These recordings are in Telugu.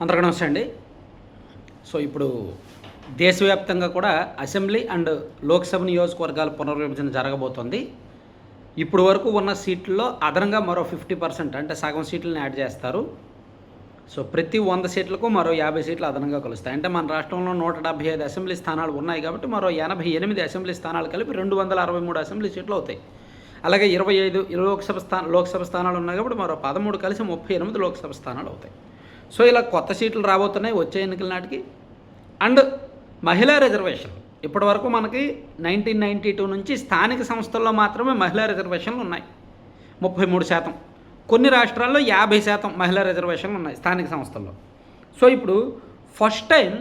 అందరికీ నమస్తే అండి. సో ఇప్పుడు దేశవ్యాప్తంగా కూడా అసెంబ్లీ అండ్ లోక్సభ నియోజకవర్గాల పునర్విభజన జరగబోతోంది. ఇప్పుడు వరకు ఉన్న సీట్లలో అదనంగా మరో 50% అంటే సగం సీట్లను యాడ్ చేస్తారు. సో ప్రతి 100 సీట్లకు మరో 50 సీట్లు అదనంగా కలుస్తాయి. అంటే మన రాష్ట్రంలో 175 అసెంబ్లీ స్థానాలు ఉన్నాయి కాబట్టి మరో 88 అసెంబ్లీ స్థానాలు కలిపి 263 అసెంబ్లీ సీట్లు అవుతాయి. అలాగే 25 లోక్సభ స్థానాలు ఉన్నాయి కాబట్టి మరో 13 కలిసి 38 లోక్సభ స్థానాలు అవుతాయి. సో ఇలా కొత్త సీట్లు రాబోతున్నాయి వచ్చే ఎన్నికల నాటికి. అండ్ మహిళా రిజర్వేషన్ ఇప్పటి వరకు మనకి 1992 నుంచి స్థానిక సంస్థల్లో మాత్రమే మహిళా రిజర్వేషన్లు ఉన్నాయి 33%. కొన్ని రాష్ట్రాల్లో 50% మహిళా రిజర్వేషన్లు ఉన్నాయి స్థానిక సంస్థల్లో. సో ఇప్పుడు ఫస్ట్ టైం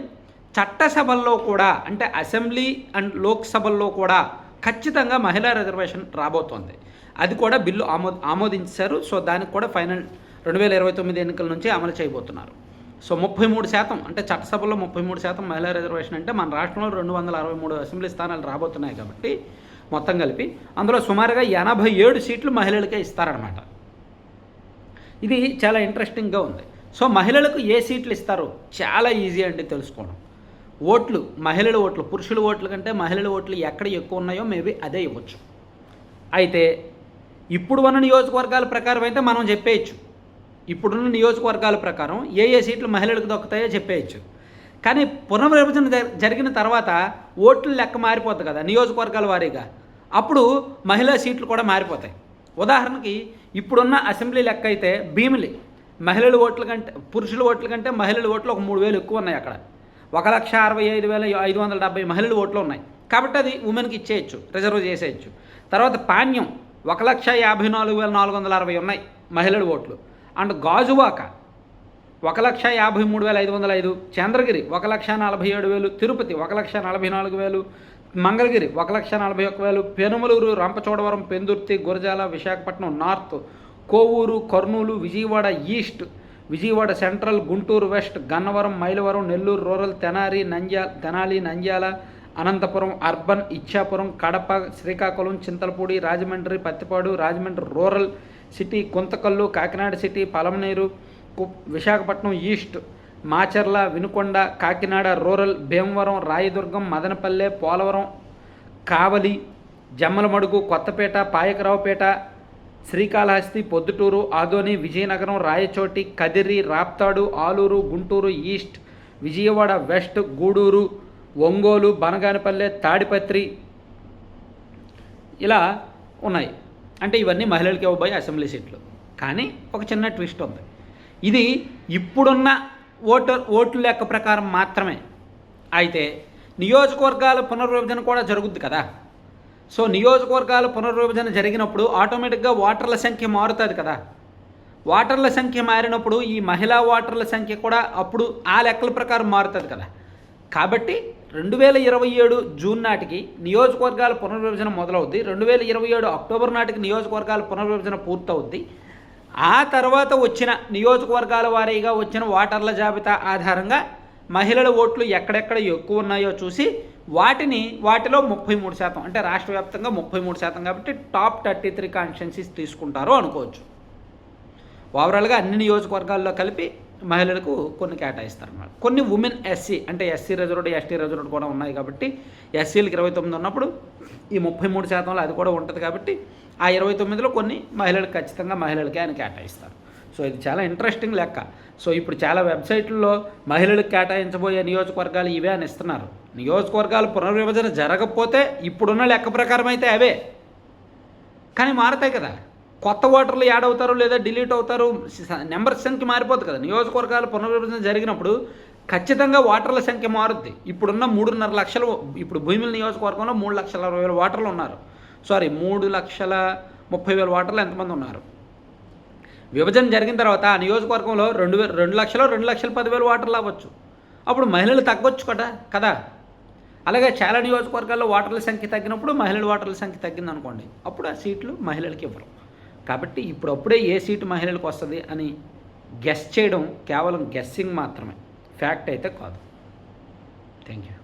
చట్టసభల్లో కూడా అంటే అసెంబ్లీ అండ్ లోక్సభల్లో కూడా ఖచ్చితంగా మహిళా రిజర్వేషన్ రాబోతోంది. అది కూడా బిల్లు ఆమోదించారు. సో దానికి కూడా ఫైనల్ 2029 ఎన్నికల నుంచి అమలు చేయబోతున్నారు. సో 33% అంటే చట్టసభలో 33% మహిళా రిజర్వేషన్ అంటే మన రాష్ట్రంలో 263 అసెంబ్లీ స్థానాలు రాబోతున్నాయి కాబట్టి మొత్తం కలిపి అందులో సుమారుగా 87 సీట్లు మహిళలకే ఇస్తారనమాట. ఇది చాలా ఇంట్రెస్టింగ్గా ఉంది. సో మహిళలకు ఏ సీట్లు ఇస్తారో చాలా ఈజీ అండి తెలుసుకోవడం. ఓట్లు మహిళల ఓట్లు పురుషుల ఓట్ల కంటే మహిళల ఓట్లు ఎక్కడ ఎక్కువ ఉన్నాయో మేబీ అదే ఇవ్వచ్చు. అయితే ఇప్పుడు ఉన్న నియోజకవర్గాల ప్రకారం అయితే మనం చెప్పేయచ్చు, ఇప్పుడున్న నియోజకవర్గాల ప్రకారం ఏ సీట్లు మహిళలకు దొక్కుతాయో చెప్పేయచ్చు. కానీ పునర్విభజన జరిగిన తర్వాత ఓట్ల లెక్క మారిపోతుంది కదా నియోజకవర్గాల వారీగా, అప్పుడు మహిళా సీట్లు కూడా మారిపోతాయి. ఉదాహరణకి ఇప్పుడున్న అసెంబ్లీ లెక్క అయితే భీమిలి మహిళల ఓట్ల కంటే పురుషుల ఓట్ల కంటే మహిళల ఓట్లు ఒక 3,000 ఎక్కువ ఉన్నాయి. అక్కడ 1,65,570 మహిళల ఓట్లు ఉన్నాయి కాబట్టి అది ఉమెన్కి ఇచ్చేయచ్చు, రిజర్వ్ చేసేయచ్చు. తర్వాత పాణ్యం 1,54,460 ఉన్నాయి మహిళల ఓట్లు. And Gajuwaka 1,53,505, Chandragiri 1,47,000, Tirupati 1,44,000, Mangalagiri 1,41,000, Penamaluru, Rampachodavaram, Pendurthi, Gurajala, Visakhapatnam North, Kovur, Kurnool, Vijayawada East, Vijayawada Central, Guntur West, Gannavaram, Mylavaram, Nellore Rural, Tenali, Nandyal, Anantapur Urban, Ichchapuram, Kadapa, Srikakulam, Chintalapudi, Rajahmundry, Prathipadu, Rajahmundry Rural City, Guntakal, Kakinada City, Palamaner, Visakhapatnam East, Macherla, Vinukonda, Kakinada Rural, Bhimavaram, Rayadurg, Madanapalle, Polavaram, Kavali, Jammalamadugu, Kothapeta, Payakaraopeta, Srikalahasti, Proddatur, Adoni, Vizianagaram, Rayachoti, Kadiri, Raptadu, Aluru, Guntur east, Vijayawada west, Gudur, Ongole, Banaganapalle, Tadipatri ఇలా ఉన్నాయి. అంటే ఇవన్నీ మహిళలకి ఇవ్వబోయే అసెంబ్లీ సీట్లు. కానీ ఒక చిన్న ట్విస్ట్ ఉంది. ఇది ఇప్పుడున్న ఓట్ల లెక్క ప్రకారం మాత్రమే. అయితే నియోజకవర్గాల పునర్విభజన కూడా జరుగుద్ది కదా. సో నియోజకవర్గాల పునర్విభజన జరిగినప్పుడు ఆటోమేటిక్గా ఓటర్ల సంఖ్య మారుతుంది కదా. ఓటర్ల సంఖ్య మారినప్పుడు ఈ మహిళా ఓటర్ల సంఖ్య కూడా అప్పుడు ఆ లెక్కల ప్రకారం మారుతుంది కదా. కాబట్టి 2027 జూన్ నాటికి నియోజకవర్గాల పునర్విభజన మొదలవుద్ది. 2027 అక్టోబర్ నాటికి నియోజకవర్గాల పునర్విభజన పూర్తవుద్ది. ఆ తర్వాత వచ్చిన నియోజకవర్గాల వారీగా వచ్చిన ఓటర్ల జాబితా ఆధారంగా మహిళల ఓట్లు ఎక్కడెక్కడ ఎక్కువ ఉన్నాయో చూసి వాటిలో 33% అంటే రాష్ట్ర వ్యాప్తంగా 33% కాబట్టి టాప్ 33 కాన్స్టిట్యున్సీస్ తీసుకుంటారు అనుకోవచ్చు. ఓవరాల్గా అన్ని నియోజకవర్గాల్లో కలిపి మహిళలకు కొన్ని కేటాయిస్తారన్నమాట. కొన్ని ఉమెన్ ఎస్సీ అంటే ఎస్సీ రిజర్వ్డ్, ఎస్టీ రిజర్వ్డ్ కూడా ఉన్నాయి కాబట్టి ఎస్సీలకు 29 ఉన్నప్పుడు ఈ 33%లో అది కూడా ఉంటుంది కాబట్టి ఆ 29లో కొన్ని మహిళలకు ఖచ్చితంగా మహిళలకే ఆయన కేటాయిస్తారు. సో ఇది చాలా ఇంట్రెస్టింగ్ లెక్క. సో ఇప్పుడు చాలా వెబ్సైట్లలో మహిళలకు కేటాయించబోయే నియోజకవర్గాలు ఇవే అని ఇస్తున్నారు. నియోజకవర్గాలు పునర్విభజన జరగకపోతే ఇప్పుడున్న లెక్క ప్రకారం అయితే అవే, కానీ మారుతాయి కదా. కొత్త ఓటర్లు యాడ్ అవుతారు లేదా డిలీట్ అవుతారు, నెంబర్ సంఖ్య మారిపోతుంది కదా. నియోజకవర్గాల పునర్విభజన జరిగినప్పుడు ఖచ్చితంగా ఓటర్ల సంఖ్య మారుద్ది. ఇప్పుడున్న 3.5 లక్షలు ఇప్పుడు భూమిల నియోజకవర్గంలో 3,60,000 ఓటర్లు ఉన్నారు. 3,30,000 ఓటర్లు ఎంతమంది ఉన్నారు. విభజన జరిగిన తర్వాత ఆ నియోజకవర్గంలో 2 లక్షలు 2,10,000 ఓటర్లు అవ్వచ్చు. అప్పుడు మహిళలు తగ్గొచ్చు కదా. అలాగే చాలా నియోజకవర్గాల్లో ఓటర్ల సంఖ్య తగ్గినప్పుడు మహిళల ఓటర్ల సంఖ్య తగ్గింది అనుకోండి, అప్పుడు ఆ సీట్లు మహిళలకి ఇవ్వరు. కాబట్టి ఇప్పుడప్పుడే ఏ సీటు మహిళలకు వస్తుంది అని గెస్ చేయడం కేవలం గెస్సింగ్ మాత్రమే, ఫ్యాక్ట్ అయితే కాదు. Thank you.